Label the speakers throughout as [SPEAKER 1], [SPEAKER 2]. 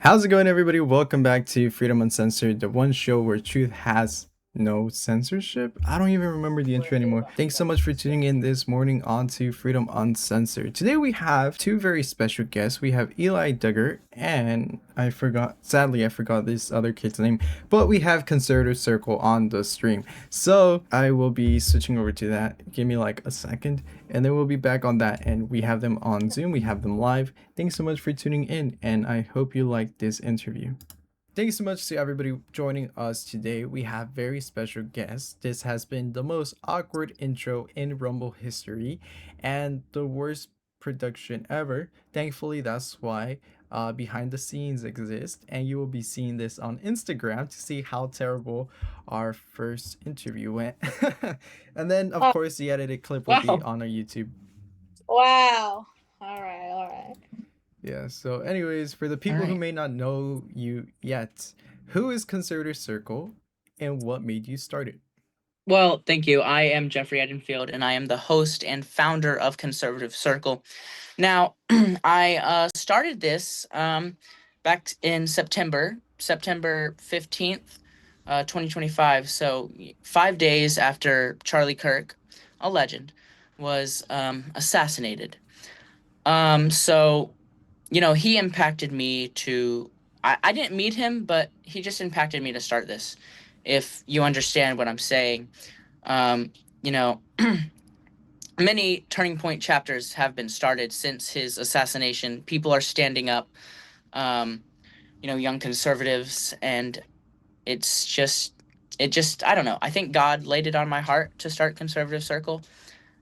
[SPEAKER 1] How's it going, everybody? Welcome back to Freedom Uncensored, the one show where truth has no censorship. I don't even remember the intro anymore. Thanks so much for tuning in this morning onto Freedom Uncensored. Today we have two very special guests. We have Eli Duggar and sadly, I forgot this other kid's name, but we have Conservative Circle on the stream. So I will be switching over to that. Give me like a second and then we'll be back on that, and we have them on Zoom, we have them live. Thanks so much for tuning in, and I hope you like this interview. Thank you so much to everybody joining us today. We have very special guests. This has been the most awkward intro in Rumble history and the worst production ever. Thankfully, that's why behind the scenes exist, and you will be seeing this on Instagram to see how terrible our first interview went. And then, of
[SPEAKER 2] Oh,
[SPEAKER 1] course, the edited clip will be
[SPEAKER 2] wow.
[SPEAKER 1] on our YouTube.
[SPEAKER 2] Wow. All right. All right.
[SPEAKER 1] Yeah, so anyways, for the people who
[SPEAKER 3] right.
[SPEAKER 1] may not know you yet, who is Conservative Circle and what made you start it?
[SPEAKER 3] Well, thank you. I am Jeffrey Edenfield, and I am the host and founder of Conservative Circle. Now, I started this back in September 15th, 2025. So 5 days after Charlie Kirk, a legend, was assassinated. So, he impacted me to. I didn't meet him, but he just impacted me to start this. If you understand what I'm saying, um, you know, many turning point chapters have been started since his assassination. People are standing up, um, young conservatives, and it's just, I don't know. I think God laid it on my heart to start Conservative Circle.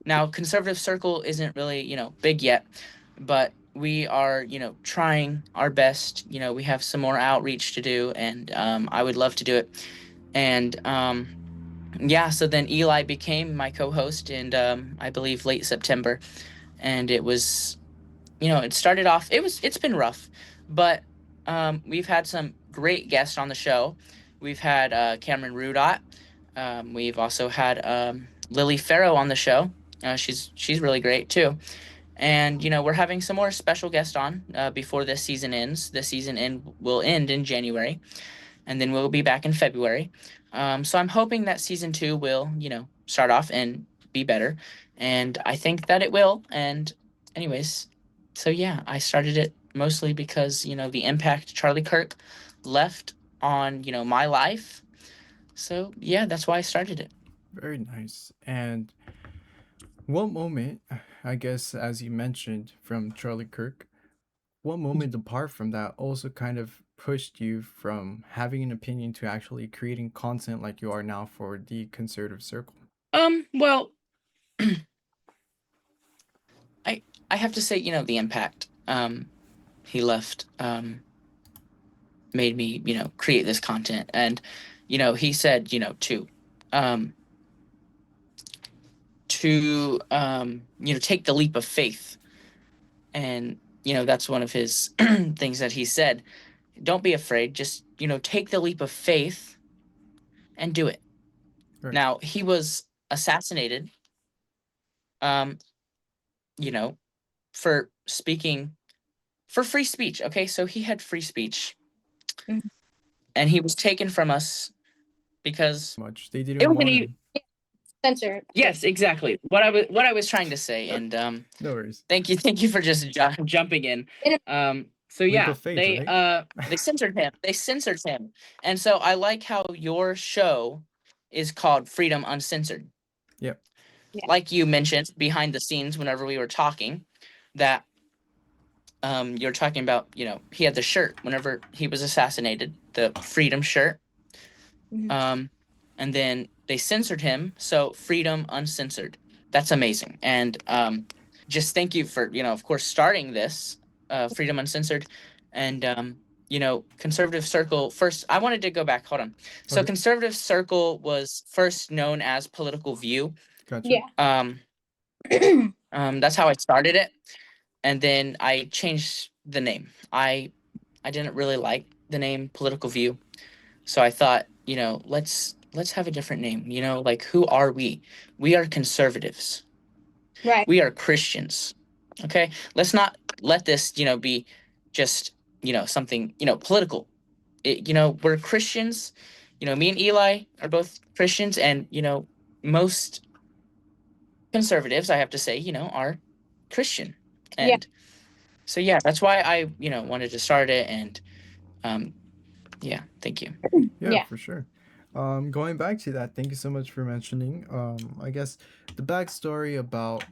[SPEAKER 3] Now, Conservative Circle isn't really, big yet, but we are, trying our best. We have some more outreach to do, and I would love to do it. And yeah, so then Eli became my co-host in, I believe, late September, and it was, it started off. It's been rough, but we've had some great guests on the show. We've had Cameron Rudott. We've also had Lily Farrow on the show. She's really great too. And we're having some more special guests on before this season ends. The will end in January, and then we'll be back in February. So I'm hoping that season 2 will, start off and be better, and I think that it will. And anyways, so yeah, I started it mostly because the impact Charlie Kirk left on my life. So yeah, that's why I started it.
[SPEAKER 1] Very nice. And what moment, I guess, as you mentioned from Charlie Kirk, what moment apart from that also kind of pushed you from having an opinion to actually creating content like you are now for the Conservative Circle?
[SPEAKER 3] Well, I have to say, the impact he left made me, create this content. And, he said, um, take the leap of faith. And, that's one of his things that he said. Don't be afraid. Just, take the leap of faith and do it.
[SPEAKER 1] Right.
[SPEAKER 3] Now, he was assassinated, um, you know, for speaking for free speech. Okay. So he had free speech,
[SPEAKER 2] Mhm.
[SPEAKER 3] and he was taken from us because
[SPEAKER 1] Much. They
[SPEAKER 3] it
[SPEAKER 1] didn't
[SPEAKER 3] was
[SPEAKER 1] want
[SPEAKER 3] an
[SPEAKER 1] him.
[SPEAKER 2] Censored.
[SPEAKER 3] yes, exactly what I was trying to say. And
[SPEAKER 1] No worries.
[SPEAKER 3] thank you for just jumping in. So
[SPEAKER 1] Leap
[SPEAKER 3] yeah,
[SPEAKER 1] of faith,
[SPEAKER 3] they
[SPEAKER 1] right?
[SPEAKER 3] uh they censored him. They censored him. And so I like how your show is called Freedom Uncensored.
[SPEAKER 1] Yep.
[SPEAKER 2] Yeah.
[SPEAKER 3] Like you mentioned behind the scenes whenever we were talking, that you're talking about, he had the shirt whenever he was assassinated, the Freedom shirt.
[SPEAKER 2] Mhm.
[SPEAKER 3] And then they censored him, so Freedom Uncensored. That's amazing. And just thank you for, of course, starting this Freedom Uncensored. And Conservative Circle first. I wanted to go back. Hold on. So
[SPEAKER 1] Okay.
[SPEAKER 3] Conservative Circle was first known as Political View.
[SPEAKER 1] Gotcha.
[SPEAKER 2] Yeah.
[SPEAKER 3] That's how I started it, and then I changed the name. I didn't really like the name Political View, so I thought, let's have a different name. Like, who are we? We are conservatives.
[SPEAKER 2] Right.
[SPEAKER 3] We are Christians. Okay, let's not let this, be just something, political. We're Christians. Me and Eli are both Christians, and most conservatives, I have to say, are Christian.
[SPEAKER 2] Yeah.
[SPEAKER 3] And so yeah, that's why I, wanted to start it. And yeah, thank you.
[SPEAKER 1] Yeah,
[SPEAKER 2] Yeah.
[SPEAKER 1] for sure. Going back to that, thank you so much for mentioning. I guess the backstory about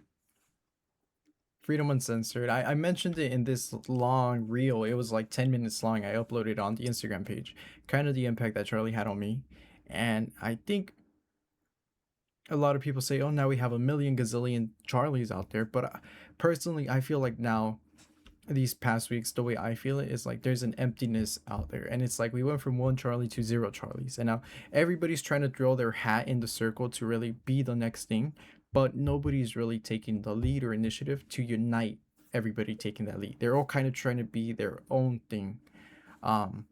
[SPEAKER 1] Freedom Uncensored. I mentioned it in this long reel. It was like 10 minutes long. I uploaded on the Instagram page. Kind of the impact that Charlie had on me. And I think a lot of people say, oh, now we have a million gazillion Charlies out there. But personally, I feel like now, these past weeks, the way I feel it is like there's an emptiness out there. And it's like we went from one Charlie to zero Charlies. And now everybody's trying to throw their hat in the circle to really be the next thing. But nobody's really taking the lead or initiative to unite everybody taking that lead. They're all kind of trying to be their own thing. Um,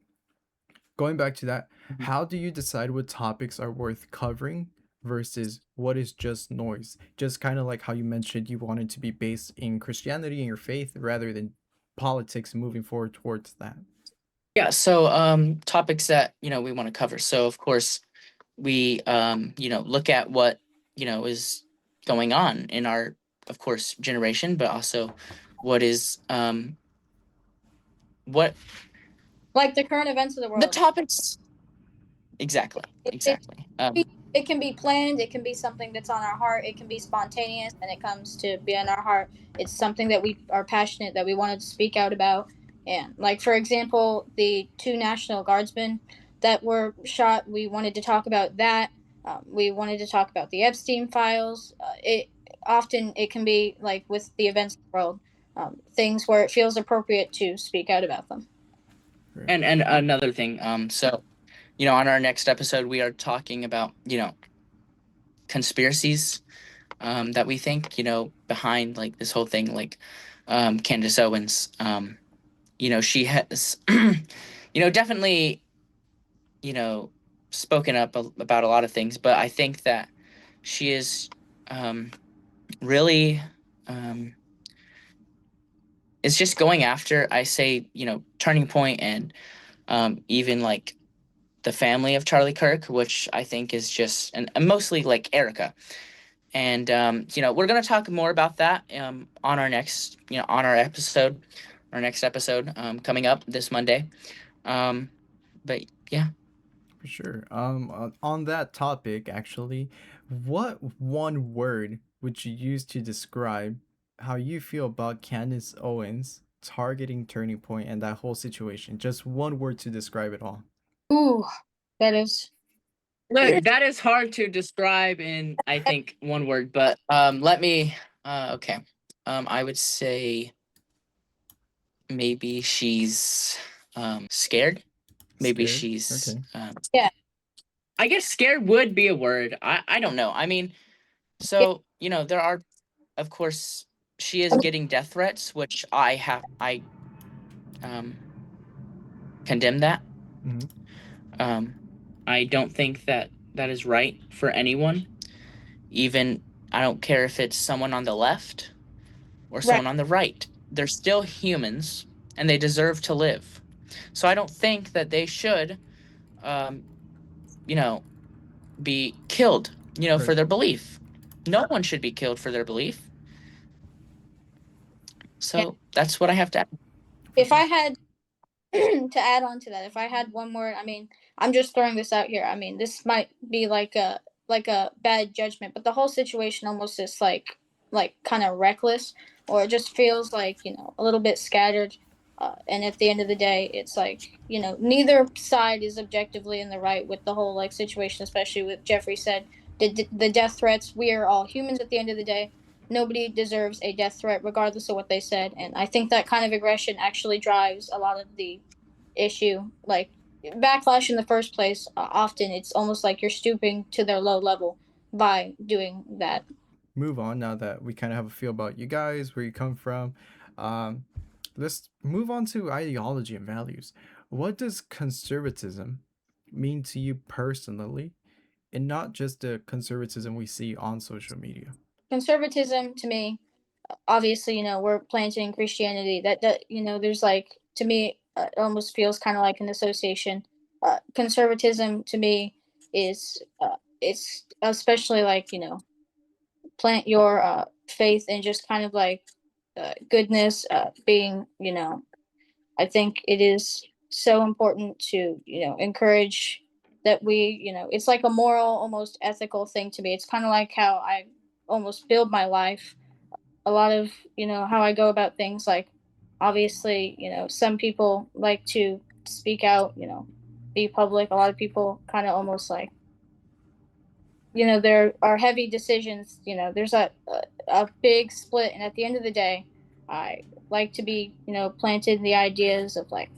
[SPEAKER 1] Going back to that, how do you decide what topics are worth covering versus what is just noise? Just kind of like how you mentioned you wanted to be based in Christianity and your faith rather than politics and moving forward towards that.
[SPEAKER 3] Yeah, so topics that we want to cover. So of course we look at what is going on in our, of course, generation, but also what is what
[SPEAKER 2] Like the current events of the world.
[SPEAKER 3] the topics. Exactly.
[SPEAKER 2] It can be planned. It can be something that's on our heart. It can be spontaneous, and it comes to be on our heart. It's something that we are passionate, that we wanted to speak out about. And like, for example, the 2 National Guardsmen that were shot, we wanted to talk about that. We wanted to talk about the Epstein files. It can be like with the events of the world, things where it feels appropriate to speak out about them.
[SPEAKER 3] And another thing, so on our next episode, we are talking about conspiracies that we think behind like this whole thing, like Candace Owens. She has definitely spoken up about a lot of things, but I think that she is really is just going after, I say, Turning Point, and even like the family of Charlie Kirk, which I think is just, and mostly like Erica. And we're gonna talk more about that on our next, on our next episode coming up this Monday. But yeah.
[SPEAKER 1] For sure. On that topic, actually, what one word would you use to describe how you feel about Candace Owens targeting Turning Point and that whole situation? Just one word to describe it all.
[SPEAKER 2] Ooh, that is.
[SPEAKER 3] Look, that is hard to describe in, I think, one word, but let me okay. I would say maybe she's scared. Maybe
[SPEAKER 1] Scared?
[SPEAKER 3] she's
[SPEAKER 1] Okay.
[SPEAKER 2] Yeah.
[SPEAKER 3] I guess scared would be a word. I don't know. I mean, so there are, of course, she is getting death threats, which I condemn that.
[SPEAKER 1] Mm-hmm.
[SPEAKER 3] I don't think that is right for anyone. Even, I don't care if it's someone on the left or someone on the right. They're still humans, and they deserve to live. So I don't think that they should, be killed, for their belief. No one should be killed for their belief. So that's what I have to add.
[SPEAKER 2] If I had to add on to that, if I had one word, I mean, I'm just throwing this out here. I mean, this might be like a bad judgment, but the whole situation almost is like kind of reckless, or it just feels like a little bit scattered. And at the end of the day, it's like neither side is objectively in the right with the whole like situation, especially with Jeffrey said the death threats. We are all humans at the end of the day. Nobody deserves a death threat, regardless of what they said. And I think that kind of aggression actually drives a lot of the issue. Like backlash in the first place, often it's almost like you're stooping to their low level by doing that.
[SPEAKER 1] Move on now that we kind of have a feel about you guys, where you come from. Let's move on to ideology and values. What does conservatism mean to you personally, and not just the conservatism we see on social media?
[SPEAKER 2] Conservatism to me, obviously, we're planted in Christianity. That there's like, to me, it almost feels kind of like an association. Conservatism to me is it's especially like plant your faith in just kind of like goodness, being I think it is so important to encourage that we it's like a moral, almost ethical thing to me. It's kind of like how I almost build my life. A lot of how I go about things, like obviously some people like to speak out, be public. A lot of people kind of almost like there are heavy decisions. There's a big split, and at the end of the day, I like to be planted in the ideas of like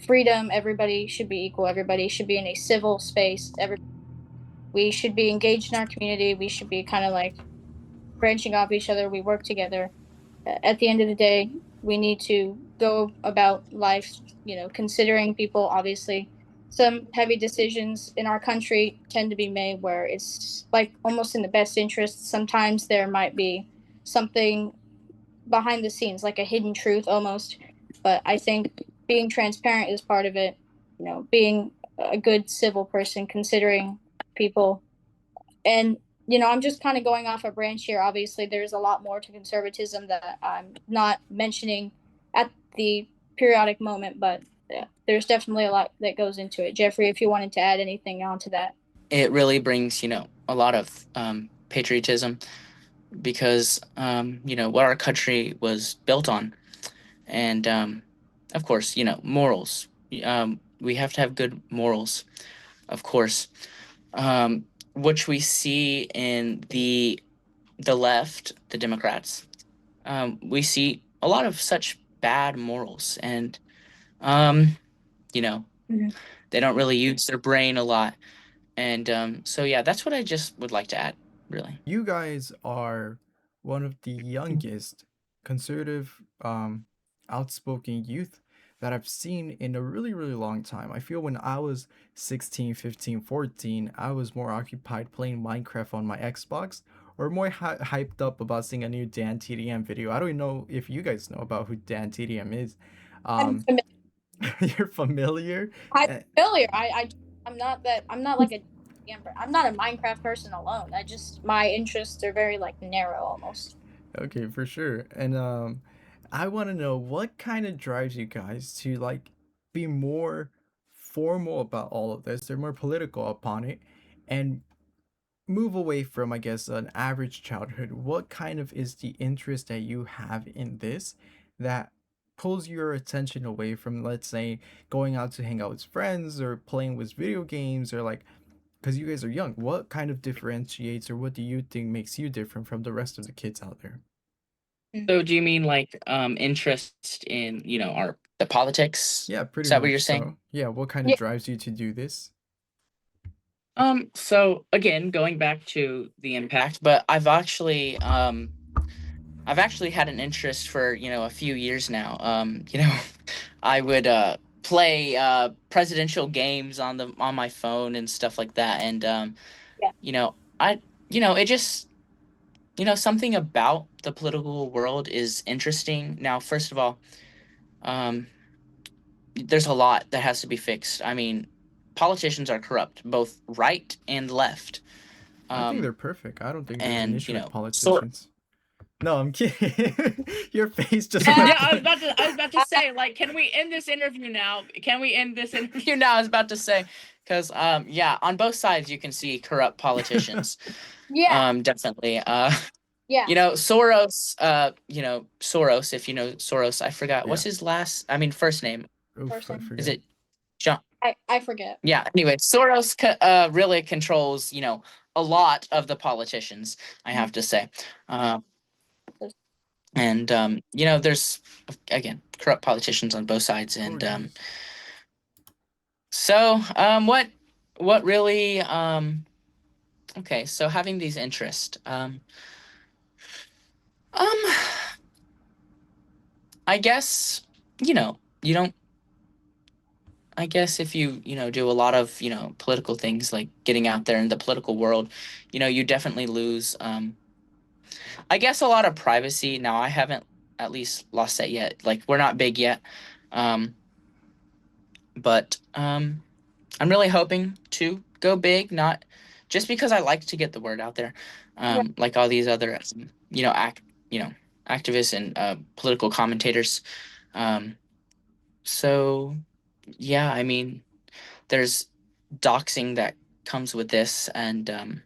[SPEAKER 2] freedom. Everybody should be equal. Everybody should be in a civil space. We should be engaged in our community. We should be kind of like branching off each other. We work together. At the end of the day, we need to go about life, considering people. Obviously, some heavy decisions in our country tend to be made where it's like almost in the best interest. Sometimes there might be something behind the scenes, like a hidden truth almost. But I think being transparent is part of it. Being a good civil person, considering people. And I'm just kind of going off a branch here. Obviously, there's a lot more to conservatism that I'm not mentioning at the periodic moment, but there's definitely a lot that goes into it. Jeffrey, if you wanted to add anything onto that.
[SPEAKER 3] It really brings, a lot of patriotism because, what our country was built on. And, of course, morals. We have to have good morals, of course, which we see in the left, the Democrats. We see a lot of such bad morals, and you know,
[SPEAKER 2] Mhm.
[SPEAKER 3] they don't really use their brain a lot. And so yeah, that's what I just would like to add, really.
[SPEAKER 1] You guys are one of the youngest conservative, outspoken youth that I've seen in a really, really long time. I feel when I was 16, 15, 14, I was more occupied playing Minecraft on my Xbox or more hyped up about seeing a new Dan TDM video. I don't even know if you guys know about who Dan TDM is.
[SPEAKER 2] I'm
[SPEAKER 1] Um,
[SPEAKER 2] familiar.
[SPEAKER 1] you're familiar?
[SPEAKER 2] I'm
[SPEAKER 1] Eh,
[SPEAKER 2] familiar. I'm not that. I'm not like a. I'm not a Minecraft person alone. I just my interests are very like narrow almost.
[SPEAKER 1] Okay, for sure. And I want to know what kind of drives you guys to like be more formal about all of this. They're more political upon it and move away from, I guess, an average childhood. What kind of is the interest that you have in this that pulls your attention away from, let's say, going out to hang out with friends or playing with video games or like because you guys are young, what kind of differentiates or what do you think makes you different from the rest of the kids out there?
[SPEAKER 3] So do you mean like interest in, our the politics?
[SPEAKER 1] Yeah,
[SPEAKER 3] Is
[SPEAKER 1] pretty
[SPEAKER 3] that what you're
[SPEAKER 1] much
[SPEAKER 3] saying?
[SPEAKER 1] so. Yeah, what kind of
[SPEAKER 2] Yeah.
[SPEAKER 1] drives you to do this?
[SPEAKER 3] So again, going back to the impact, but I've actually had an interest for, a few years now. I would play presidential games on my phone and stuff like that. And
[SPEAKER 2] Yeah.
[SPEAKER 3] I it just something about the political world is interesting. Now, first of all, um there's a lot that has to be fixed. I mean, politicians are corrupt, both right and left.
[SPEAKER 1] I think
[SPEAKER 3] Um
[SPEAKER 1] they're perfect. I don't think there's an
[SPEAKER 3] and
[SPEAKER 1] issue with
[SPEAKER 3] sort
[SPEAKER 1] politicians. No, I'm kidding. Your face just
[SPEAKER 2] Yeah.
[SPEAKER 1] went.
[SPEAKER 3] Yeah, I was about to say, like, can we end this interview now? Can we end this interview now? I was about to say, because yeah, on both sides you can see corrupt politicians.
[SPEAKER 2] Yeah.
[SPEAKER 3] Definitely.
[SPEAKER 2] Yeah.
[SPEAKER 3] Soros, Soros, if you know Soros, I forgot
[SPEAKER 1] Yeah.
[SPEAKER 3] what's his first name.
[SPEAKER 1] Oof, I
[SPEAKER 2] Person.
[SPEAKER 3] Is
[SPEAKER 1] forget.
[SPEAKER 3] it John?
[SPEAKER 2] I forget.
[SPEAKER 3] Yeah, anyway, Soros really controls, a lot of the politicians, I have to say. Um and there's again corrupt politicians on both sides.
[SPEAKER 1] Oh
[SPEAKER 3] And
[SPEAKER 1] yes.
[SPEAKER 3] so what really okay, so having these interests, um I guess you don't, I guess if you do a lot of political things, like getting out there in the political world, you definitely lose, I guess, a lot of privacy. Now, I haven't at least lost that yet. Like, we're not big yet. Um But I'm really hoping to go big, not just because I like to get the word out there,
[SPEAKER 2] Right.
[SPEAKER 3] like all these other, you know, activists and political commentators. Um, so yeah, I mean, there's doxing that comes with this, and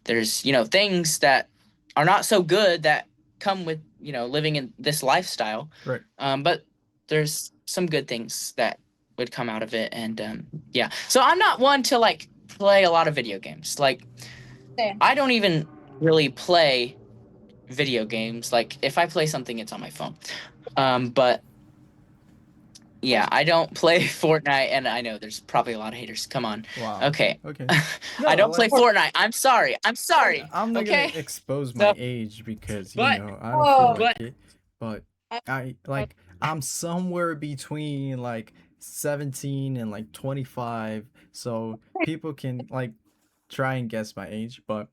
[SPEAKER 3] there's things that are not so good that come with living in this lifestyle.
[SPEAKER 1] Right.
[SPEAKER 3] But there's some good things that would come out of it, and yeah. So I'm not one to like play a lot of video games. Like
[SPEAKER 2] Same.
[SPEAKER 3] I don't even really play video games. Like if I play something, it's on my phone. But yeah, I don't play Fortnite, and I know there's probably a lot of haters. Come on.
[SPEAKER 1] Wow.
[SPEAKER 3] Okay.
[SPEAKER 1] Okay.
[SPEAKER 3] I
[SPEAKER 1] No,
[SPEAKER 3] don't play
[SPEAKER 1] like
[SPEAKER 3] Fortnite. I'm sorry. I'm sorry.
[SPEAKER 1] I'm not
[SPEAKER 3] Okay.
[SPEAKER 1] gonna expose
[SPEAKER 3] So,
[SPEAKER 1] my age because
[SPEAKER 3] but
[SPEAKER 1] I don't feel
[SPEAKER 2] Oh,
[SPEAKER 1] like
[SPEAKER 3] but
[SPEAKER 1] it. But
[SPEAKER 2] I,
[SPEAKER 1] I
[SPEAKER 2] I,
[SPEAKER 1] like I'm somewhere between like 17 and like 25, so people can like try and guess my age. But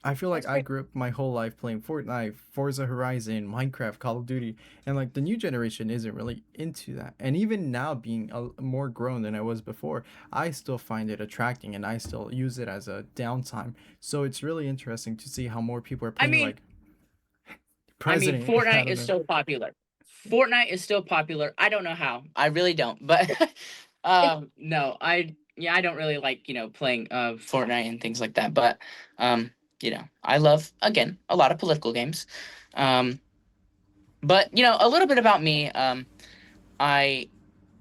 [SPEAKER 1] I feel like
[SPEAKER 2] that's
[SPEAKER 1] I
[SPEAKER 2] great.
[SPEAKER 1] grew up my whole life playing Fortnite, Forza Horizon, Minecraft, Call of Duty, and like the new generation isn't really into that. And even now, being more grown than I was before, I still find it attracting and I still use it as a downtime. So it's really interesting to see how more people are
[SPEAKER 3] I
[SPEAKER 1] playing
[SPEAKER 3] mean,
[SPEAKER 1] like President. I
[SPEAKER 3] Fortnite
[SPEAKER 1] don't
[SPEAKER 3] is
[SPEAKER 1] know.
[SPEAKER 3] still popular. Fortnite is still popular. I don't know how. I really don't. But
[SPEAKER 2] It,
[SPEAKER 3] no, I don't really like, playing Fortnite and things like that. But I love again a lot of political games. Um but a little bit about me. I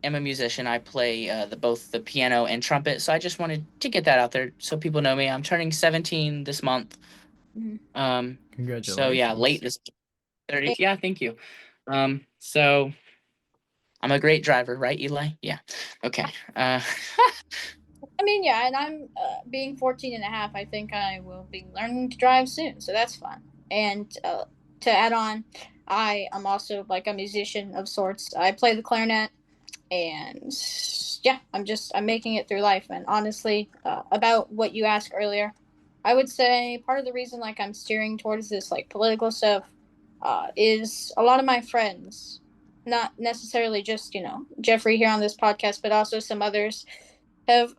[SPEAKER 3] am a musician. I play both the piano and trumpet. So I just wanted to get that out there so people know me. I'm turning 17 this month.
[SPEAKER 2] mhm.
[SPEAKER 3] Um so yeah, late
[SPEAKER 1] Congratulations.
[SPEAKER 3] this 30.
[SPEAKER 2] It-
[SPEAKER 3] Yeah, thank you. So I'm a great driver, right, Eli? Yeah. Okay.
[SPEAKER 2] I mean, yeah, and I'm being 14 and a half, I think I will be learning to drive soon, so that's fun. And to add on, I am also like a musician of sorts. I play the clarinet, and yeah, I'm making it through life. And honestly, about what you asked earlier, I would say part of the reason like I'm steering towards this like political stuff is a lot of my friends, not necessarily just Jeffrey here on this podcast, but also some others have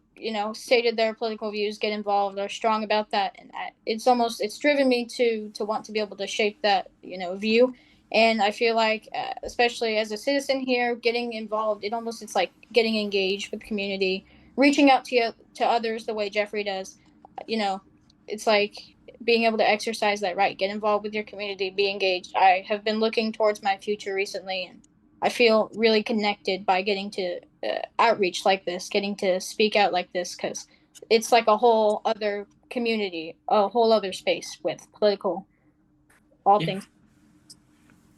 [SPEAKER 2] stated their political views, get involved, are strong about that, and it's driven me to want to be able to shape that view. And I feel like, especially as a citizen here, getting involved, it's like getting engaged with the community, reaching out to others the way Jeffrey does. You know, it's like being able to exercise that right, get involved with your community, be engaged. I have been looking towards my future recently, and I feel really connected by getting to outreach like this, getting to speak out like this, because it's like a whole other community, a whole other space with political, all
[SPEAKER 3] Yeah.
[SPEAKER 2] things.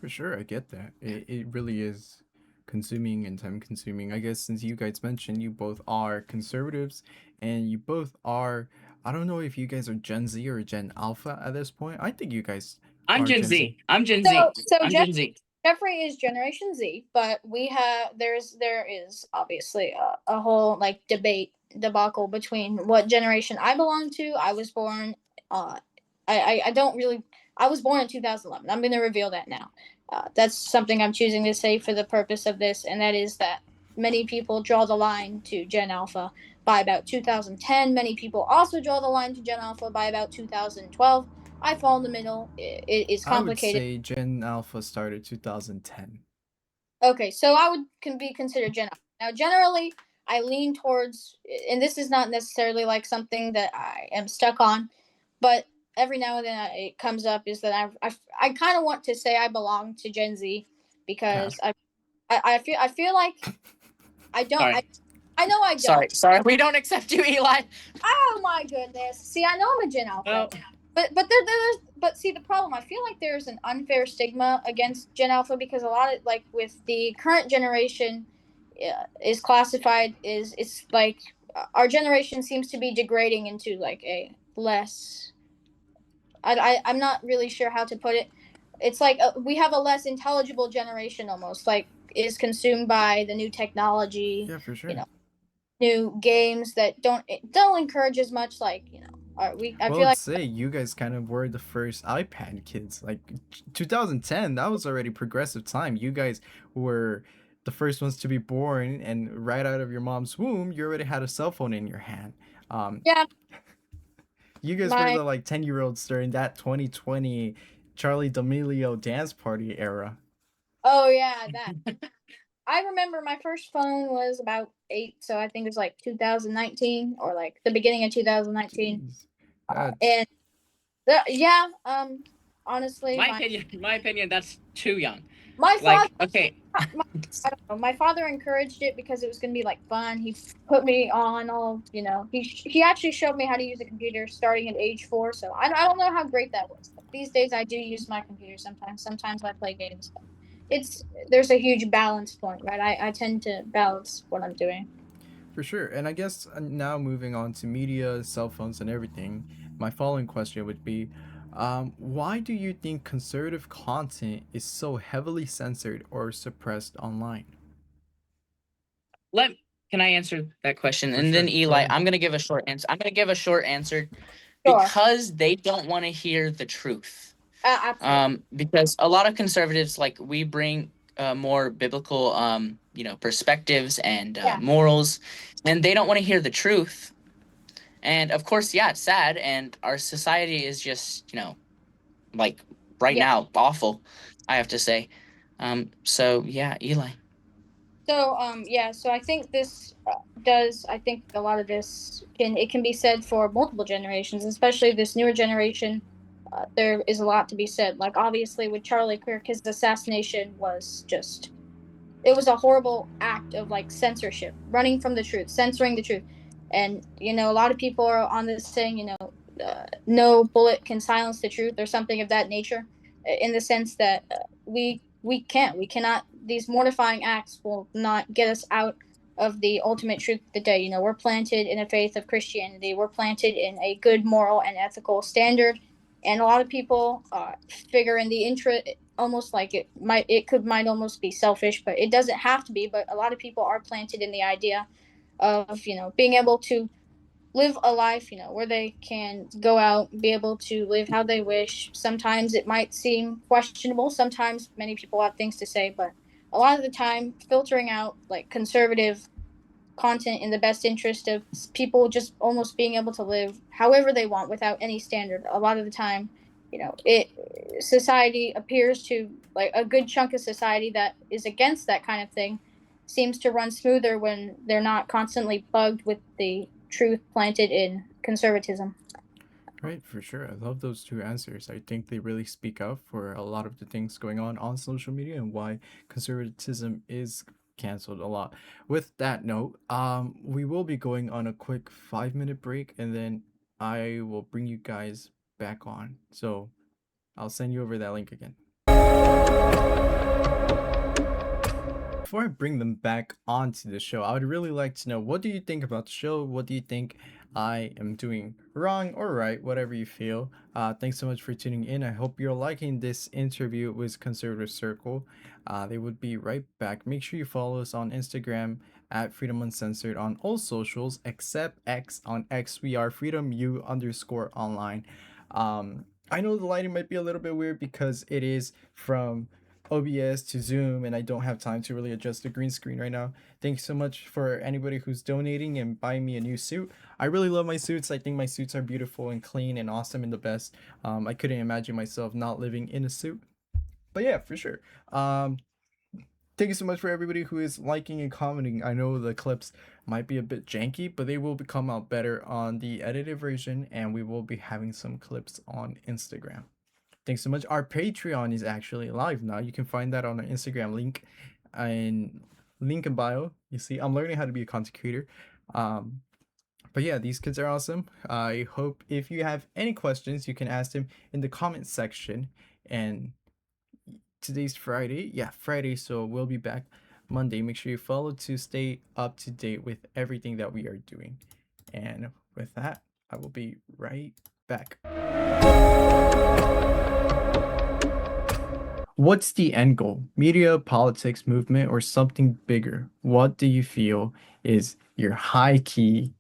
[SPEAKER 1] For sure, I get that. It really is consuming and time consuming. I guess since you guys mentioned you both are conservatives and you both are, I don't know if you guys are Gen Z or Gen Alpha at this point. I think you guys
[SPEAKER 3] I'm
[SPEAKER 1] are
[SPEAKER 3] Gen
[SPEAKER 1] Gen Z.
[SPEAKER 3] Z. I'm Gen Z.
[SPEAKER 2] So
[SPEAKER 3] I'm Gen Z.
[SPEAKER 2] Jeffrey is Generation Z, but there is obviously a whole like debacle between what generation I belong to. I was born. I don't really. I was born in 2011. I'm going to reveal that now. That's something I'm choosing to say for the purpose of this, and that is that many people draw the line to Gen Alpha by about 2010. Many people also draw the line to Gen Alpha by about 2012. I fall in the middle. It's
[SPEAKER 1] I would
[SPEAKER 2] complicated.
[SPEAKER 1] say Gen Alpha started 2010.
[SPEAKER 2] Okay, so I would can be considered Gen Alpha. Now, generally, I lean towards, and this is not necessarily like something that I am stuck on, but every now and then it comes up is that I kind of want to say I belong to Gen Z
[SPEAKER 1] Cat.
[SPEAKER 2] because I feel like I don't
[SPEAKER 3] Sorry.
[SPEAKER 2] I know I
[SPEAKER 3] Sorry.
[SPEAKER 2] don't.
[SPEAKER 3] Sorry. We don't accept you, Eli.
[SPEAKER 2] Oh my goodness! See, I know I'm a Gen Alpha.
[SPEAKER 3] Well,
[SPEAKER 2] But see the problem. I feel like there's an unfair stigma against Gen Alpha because a lot of like with the current generation is classified is it's like our generation seems to be degrading into like a less. I'm not really sure how to put it. It's like we have a less intelligible generation almost like is consumed by the new technology.
[SPEAKER 1] Yeah, for
[SPEAKER 2] You
[SPEAKER 1] sure.
[SPEAKER 2] know, new games that don't encourage as much like are we I
[SPEAKER 1] Well,
[SPEAKER 2] feel
[SPEAKER 1] I'd
[SPEAKER 2] like
[SPEAKER 1] say you guys kind of were the first iPad kids. Like 2010, that was already progressive time. You guys were the first ones to be born, and right out of your mom's womb, you already had a cell phone in your hand. Um,
[SPEAKER 2] Yeah,
[SPEAKER 1] you guys were
[SPEAKER 2] my
[SPEAKER 1] the like 10-year-olds during that 2020 Charlie D'Amelio dance party era.
[SPEAKER 2] oh yeah, that I remember my first phone was about 8, so I think it was like 2019 or like the beginning of 2019.
[SPEAKER 1] Jeez, that's
[SPEAKER 2] And yeah, honestly,
[SPEAKER 3] My opinion, that's too young.
[SPEAKER 2] my father,
[SPEAKER 3] Like, okay,
[SPEAKER 2] my, I don't know, my father encouraged it because it was going to be like fun. He put me on all, he actually showed me how to use a computer starting at age 4. So I don't know how great that was. But these days, I do use my computer sometimes. Sometimes I play games. But there's a huge balance point, right? I tend to balance what I'm doing.
[SPEAKER 1] for sure. And I guess now moving on to media, cell phones, and everything, my following question would be, why do you think conservative content is so heavily censored or suppressed online?
[SPEAKER 3] let can I answer that question?
[SPEAKER 1] For
[SPEAKER 3] And then
[SPEAKER 1] sure. Go
[SPEAKER 3] Eli,
[SPEAKER 1] ahead.
[SPEAKER 3] I'm gonna give a short answer. I'm gonna give a short answer
[SPEAKER 2] Sure,
[SPEAKER 3] because they don't want to hear the truth.
[SPEAKER 2] absolutely.
[SPEAKER 3] Because a lot of conservatives, like, we bring more biblical, perspectives and
[SPEAKER 2] Yeah,
[SPEAKER 3] morals, and they don't want to hear the truth. And of course, yeah, it's sad, and our society is just, like, right
[SPEAKER 2] yeah.
[SPEAKER 3] now, awful, I have to say. So yeah, Eli.
[SPEAKER 2] So yeah, so I think this I think a lot of this can be said for multiple generations, especially this newer generation. There is a lot to be said. Like obviously with Charlie Kirk, his assassination was just it was a horrible act of like censorship, running from the truth, censoring the truth. And a lot of people are on this saying, no bullet can silence the truth or something of that nature, in the sense that we cannot. These mortifying acts will not get us out of the ultimate truth of the day. We're planted in a faith of Christianity. We're planted in a good moral and ethical standard, and a lot of people figure in the interest almost like it might almost be selfish, but it doesn't have to be. But a lot of people are planted in the idea of being able to live a life where they can go out, be able to live how they wish. Sometimes it might seem questionable, sometimes many people have things to say, but a lot of the time filtering out like conservative content in the best interest of people just almost being able to live however they want without any standard. A lot of the time, it society appears to like a good chunk of society that is against that kind of thing seems to run smoother when they're not constantly bugged with the truth planted in conservatism.
[SPEAKER 1] Right, for sure. I love those two answers. I think they really speak up for a lot of the things going on social media and why conservatism is canceled a lot. With that note, we will be going on a quick 5-minute break, and then I will bring you guys back on. So I'll send you over that link again. Before I bring them back onto the show, I would really like to know, what do you think about the show? What do you think I am doing wrong or right? Whatever you feel. Thanks so much for tuning in. I hope you're liking this interview with Conservative Circle. They would be right back. Make sure you follow us on Instagram at Freedom Uncensored, on all socials except X. On X, we are FreedomU_online. I know the lighting might be a little bit weird because it is from OBS to Zoom, and I don't have time to really adjust the green screen right now. Thanks so much for anybody who's donating and buying me a new suit. I really love my suits. I think my suits are beautiful and clean and awesome and the best. I couldn't imagine myself not living in a suit. But yeah, for sure. Thank you so much for everybody who is liking and commenting. I know the clips might be a bit janky, but they will come out better on the edited version, and we will be having some clips on Instagram. Thanks so much. Our Patreon is actually live now. You can find that on our Instagram link and link in bio. You see, I'm learning how to be a content creator. But yeah, these kids are awesome. I hope if you have any questions, you can ask them in the comment section. And today's Friday. Yeah, Friday. So we'll be back Monday. Make sure you follow to stay up to date with everything that we are doing. And with that, I will be right back. What's the end goal? Media, politics, movement, or something bigger? What do you feel is your high key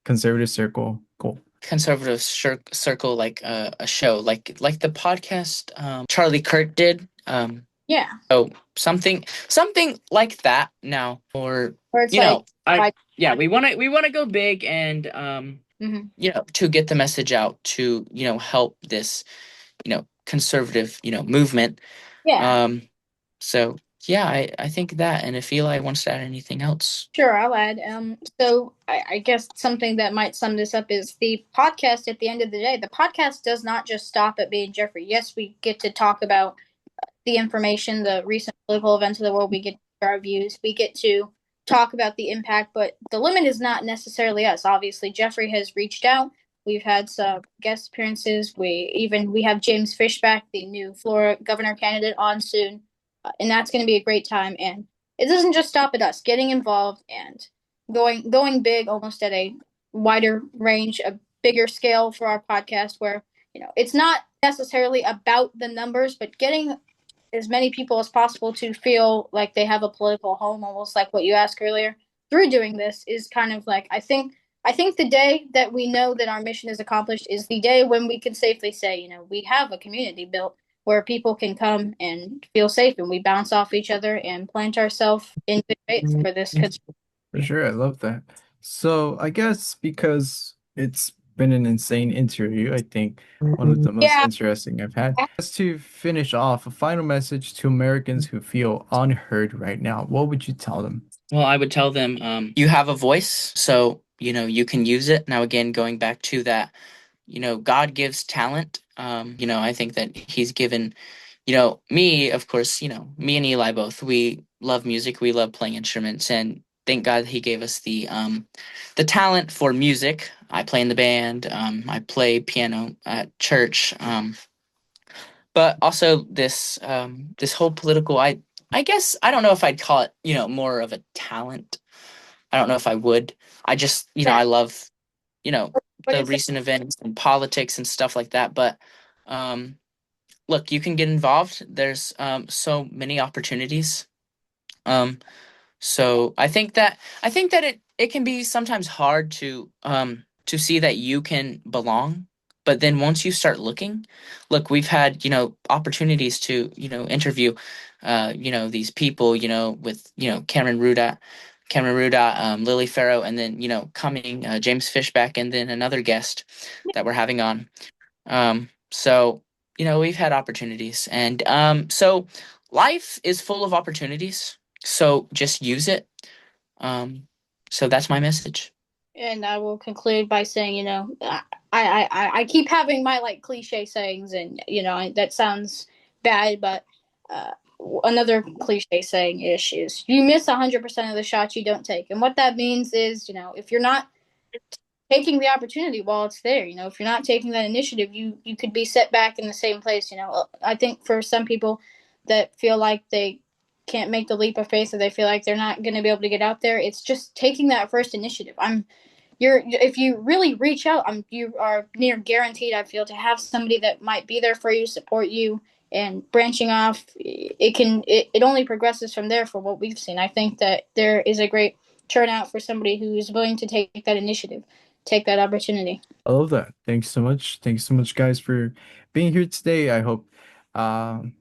[SPEAKER 1] conservative circle goal?
[SPEAKER 3] Conservative circle, like a show, like the podcast Charlie Kirk did.
[SPEAKER 2] Yeah.
[SPEAKER 3] So something like that now, or
[SPEAKER 2] Where it's
[SPEAKER 3] you
[SPEAKER 2] like,
[SPEAKER 3] know, I
[SPEAKER 2] like,
[SPEAKER 3] yeah, we want to go big and
[SPEAKER 2] mhm.
[SPEAKER 3] to get the message out to help this conservative movement.
[SPEAKER 2] Yeah.
[SPEAKER 3] Um, so yeah, I think that, and if Eli wants to add anything else.
[SPEAKER 2] Sure, I'll add. So I guess something that might sum this up is the podcast. At the end of the day, the podcast does not just stop at being Jeffrey. Yes, we get to talk about the information, the recent political events of the world. We get to share our views. We get to talk about the impact, but the limit is not necessarily us. Obviously, Jeffrey has reached out. We've had some guest appearances. We have James Fishback, the new Florida governor candidate, on soon, and that's going to be a great time. And it doesn't just stop at us getting involved and going big, almost at a wider range, a bigger scale for our podcast, where it's not necessarily about the numbers, but getting as many people as possible to feel like they have a political home, almost like what you asked earlier. Through doing this is kind of like I think the day that we know that our mission is accomplished is the day when we can safely say, we have a community built where people can come and feel safe, and we bounce off each other and plant ourselves in good faith for this.
[SPEAKER 1] For sure, I love that. So I guess because it's been an insane interview, I think one of the most
[SPEAKER 2] Yeah,
[SPEAKER 1] interesting I've had. Just to finish off, a final message to Americans who feel unheard right now. What would you tell them?
[SPEAKER 3] Well, I would tell them, you have a voice, so you can use it. Now, again, going back to that, God gives talent. I think that He's given, me, of course, me and Eli both. We love music. We love playing instruments, and thank God He gave us the talent for music. I play in the band. I play piano at church. But also this whole political. I guess I don't know if I'd call it more of a talent. I don't know if I would. I just, I love, you know,
[SPEAKER 2] but
[SPEAKER 3] the
[SPEAKER 2] it's
[SPEAKER 3] recent events and politics and stuff like that. But um, look, you can get involved. There's so many opportunities. Um, so I think that it can be sometimes hard to see that you can belong. But then once you start looking, look, we've had, opportunities to, interview these people, with, Cameron Ruda, Lily Farrow, and then, coming James Fishback, and then another guest that we're having on. So, we've had opportunities, and so life is full of opportunities. So just use it. Um, so that's my message.
[SPEAKER 2] And I will conclude by saying, I keep having my like cliche sayings, and that sounds bad, but uh, another cliche saying ish is you miss 100% of the shots you don't take, and what that means is, if you're not taking the opportunity while it's there, if you're not taking that initiative, you could be set back in the same place. I think for some people that feel like they can't make the leap of faith, or they feel like they're not going to be able to get out there, it's just taking that first initiative. If you really reach out, you are near guaranteed, I feel, to have somebody that might be there for you, support you, and branching off, it only progresses from there. For what we've seen, I think that there is a great turnout for somebody who is willing to take that initiative, take that opportunity.
[SPEAKER 1] I love that. Thanks so much. Thanks so much, guys, for being here today. I hope um,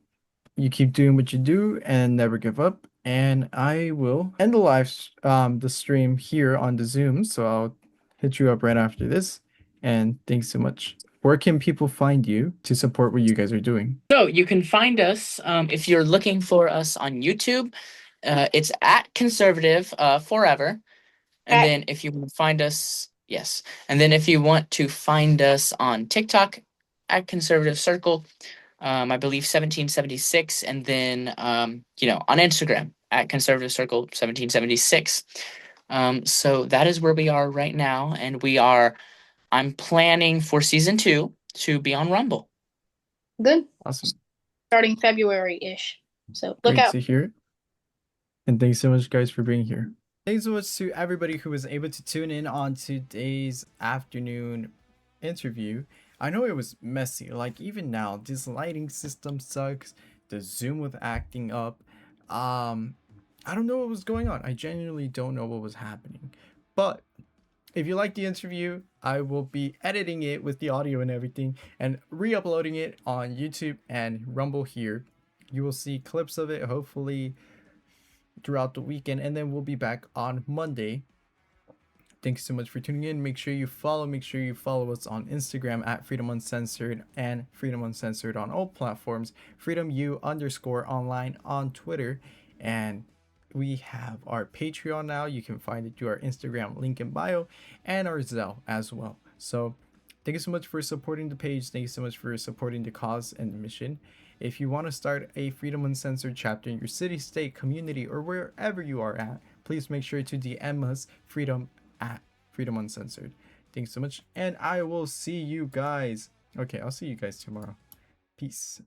[SPEAKER 1] you keep doing what you do and never give up. And I will end the stream here on the Zoom. So I'll hit you up right after this. And thanks so much. Where can people find you to support what you guys are doing?
[SPEAKER 3] So you can find us if you're looking for us on YouTube. It's at Conservative Forever. And
[SPEAKER 2] At
[SPEAKER 3] then if you want to find us, yes. And then if you want to find us on TikTok at Conservative Circle, I believe 1776. And then, on Instagram at Conservative Circle 1776. So that is where we are right now. And I'm planning for season 2 to be on Rumble.
[SPEAKER 2] good,
[SPEAKER 1] Awesome.
[SPEAKER 2] starting February-ish. So look
[SPEAKER 1] Great
[SPEAKER 2] out.
[SPEAKER 1] to hear it. And thanks so much, guys, for being here. Thanks so much to everybody who was able to tune in on today's afternoon interview. I know it was messy. Like, even now, this lighting system sucks. The Zoom was acting up. I don't know what was going on. I genuinely don't know what was happening. But if you like the interview, I will be editing it with the audio and everything and re-uploading it on YouTube and Rumble here You will see clips of it hopefully throughout the weekend, and then we'll be back on Monday. Thanks so much for tuning in. Make sure you follow us on Instagram at Freedom Uncensored and Freedom Uncensored on all platforms. FreedomU_online on Twitter. And we have our Patreon now. You can find it through our Instagram link in bio and our Zelle as well. So thank you so much for supporting the page. Thank you so much for supporting the cause and the mission. If you want to start a Freedom Uncensored chapter in your city, state, community, or wherever you are at, please make sure to DM us Freedom at Freedom Uncensored. Thanks so much, and I will see you guys. Okay, I'll see you guys tomorrow. Peace.